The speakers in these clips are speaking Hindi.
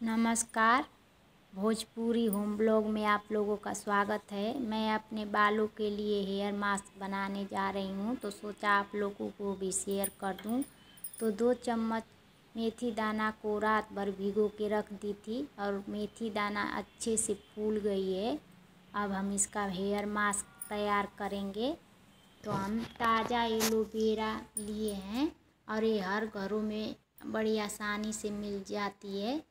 नमस्कार। भोजपुरी होम ब्लॉग में आप लोगों का स्वागत है। मैं अपने बालों के लिए हेयर मास्क बनाने जा रही हूँ, तो सोचा आप लोगों को भी शेयर कर दूँ। तो 2 चम्मच मेथी दाना को रात भर भिगो के रख दी थी और मेथी दाना अच्छे से फूल गई है। अब हम इसका हेयर मास्क तैयार करेंगे। तो हम ताज़ा एलोवेरा लिए हैं और ये हर घरों में बड़ी आसानी से मिल जाती है।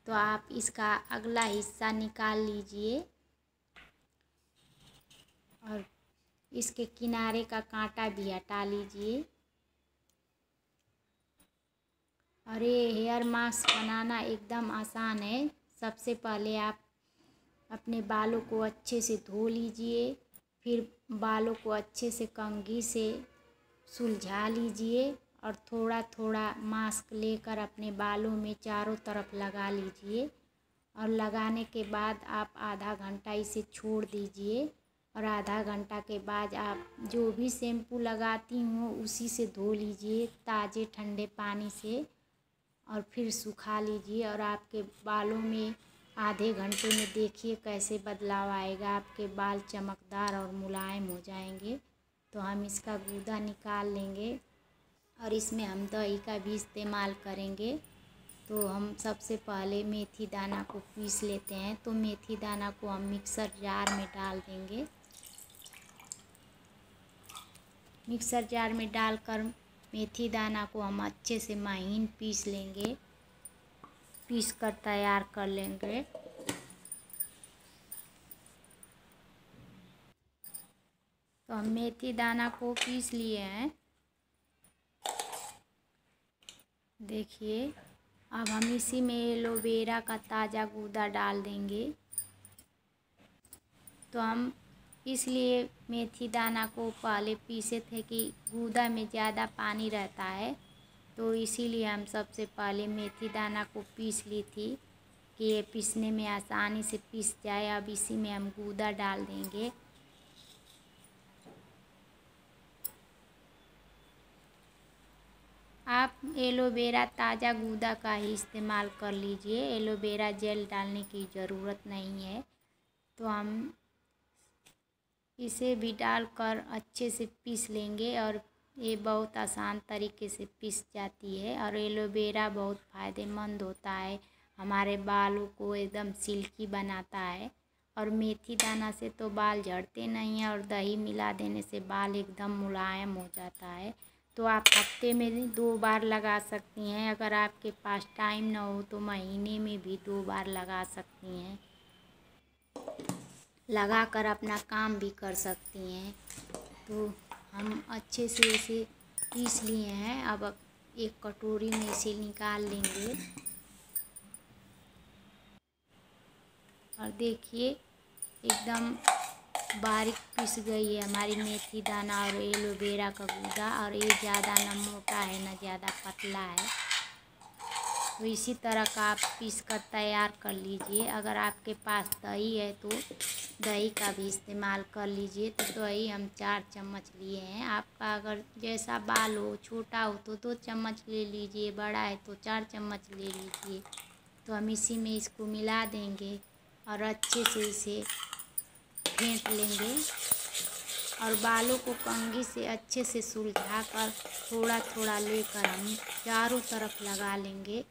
तो आप इसका अगला हिस्सा निकाल लीजिए और इसके किनारे का कांटा भी हटा लीजिए। और ये हेयर मास्क बनाना एकदम आसान है। सबसे पहले आप अपने बालों को अच्छे से धो लीजिए, फिर बालों को अच्छे से कंघी से सुलझा लीजिए और थोड़ा थोड़ा मास्क लेकर अपने बालों में चारों तरफ लगा लीजिए। और लगाने के बाद आप आधा घंटा इसे छोड़ दीजिए और आधा घंटा के बाद आप जो भी शैम्पू लगाती हो उसी से धो लीजिए ताज़े ठंडे पानी से और फिर सुखा लीजिए। और आपके बालों में आधे घंटे में देखिए कैसे बदलाव आएगा। आपके बाल चमकदार और मुलायम हो जाएंगे। तो हम इसका गूदा निकाल लेंगे और इसमें हम दही का भी इस्तेमाल करेंगे। तो हम सबसे पहले मेथी दाना को पीस लेते हैं। तो मेथी दाना को हम मिक्सर जार में डाल देंगे। मिक्सर जार में डालकर मेथी दाना को हम अच्छे से महीन पीस लेंगे, पीस कर तैयार कर लेंगे। तो हम मेथी दाना को पीस लिए हैं, देखिए। अब हम इसी में एलोवेरा का ताज़ा गूदा डाल देंगे। तो हम इसलिए मेथी दाना को पहले पीसे थे कि गूदा में ज़्यादा पानी रहता है, तो इसीलिए हम सबसे पहले मेथी दाना को पीस ली थी कि ये पीसने में आसानी से पीस जाए। अब इसी में हम गूदा डाल देंगे। आप एलोवेरा ताज़ा गूदा का ही इस्तेमाल कर लीजिए, एलोवेरा जेल डालने की ज़रूरत नहीं है। तो हम इसे भी डालकर अच्छे से पीस लेंगे और ये बहुत आसान तरीके से पीस जाती है। और एलोवेरा बहुत फ़ायदेमंद होता है, हमारे बालों को एकदम सिल्की बनाता है। और मेथी दाना से तो बाल झड़ते नहीं हैं और दही मिला देने से बाल एकदम मुलायम हो जाता है। तो आप हफ्ते में 2 बार लगा सकती हैं। अगर आपके पास टाइम ना हो तो महीने में भी 2 बार लगा सकती हैं। लगा कर अपना काम भी कर सकती हैं। तो हम अच्छे से इसे पीस लिए हैं। अब एक कटोरी में इसे निकाल लेंगे और देखिए एकदम बारीक पीस गई है हमारी मेथी दाना और एलोवेरा का गूदा। और ये ज़्यादा ना मोटा है ना ज़्यादा पतला है। तो इसी तरह का आप पीस कर तैयार कर लीजिए। अगर आपके पास दही है तो दही का भी इस्तेमाल कर लीजिए। तो दही हम 4 चम्मच लिए हैं। आपका अगर जैसा बाल हो, छोटा हो तो 2 चम्मच ले लीजिए, बड़ा है तो 4 चम्मच ले लीजिए। तो हम इसी में इसको मिला देंगे और अच्छे से इसे फेंट लेंगे और बालों को कंघी से अच्छे से सुलझा कर थोड़ा थोड़ा लेकर हम चारों तरफ लगा लेंगे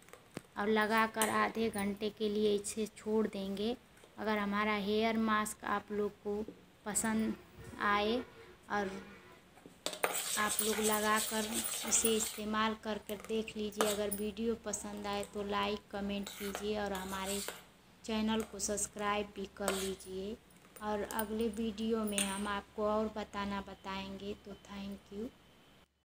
और लगाकर आधे घंटे के लिए इसे छोड़ देंगे। अगर हमारा हेयर मास्क आप लोग को पसंद आए और आप लोग लगाकर इसे इस्तेमाल कर देख लीजिए। अगर वीडियो पसंद आए तो लाइक कमेंट कीजिए और हमारे चैनल को सब्सक्राइब भी कर लीजिए। और अगले वीडियो में हम आपको और बताएंगे। तो थैंक यू।